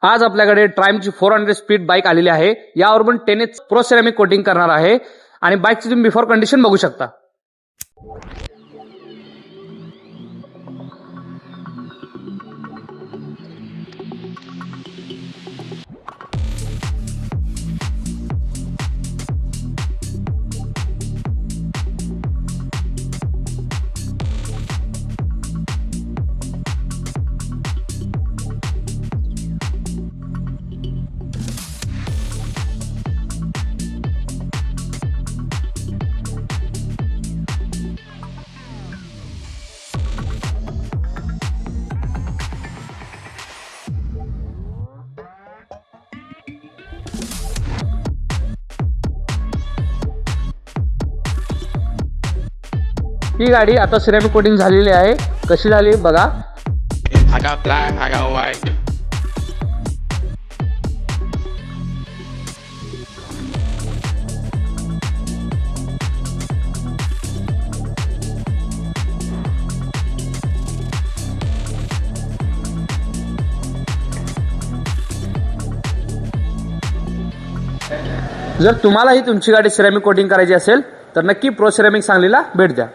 आज आपल्याकडे ट्रायमची 400 speed bike आलेली आहे। यावर पण 10H प्रो सिरेमिक कोटिंग करणार आहे आणि बाईकची तुम्ही बिफोर कंडिशन बघू शकता। ही गाडी आता सिरेमिक कोटिंग झालेली आहे। कशी झाली बघा। I got black, I got white. जर तुम्हालाही तुमची गाडी सिरेमिक कोटिंग करायची असेल तर नक्की प्रो सिरेमिक सांगलीला भेट द्या।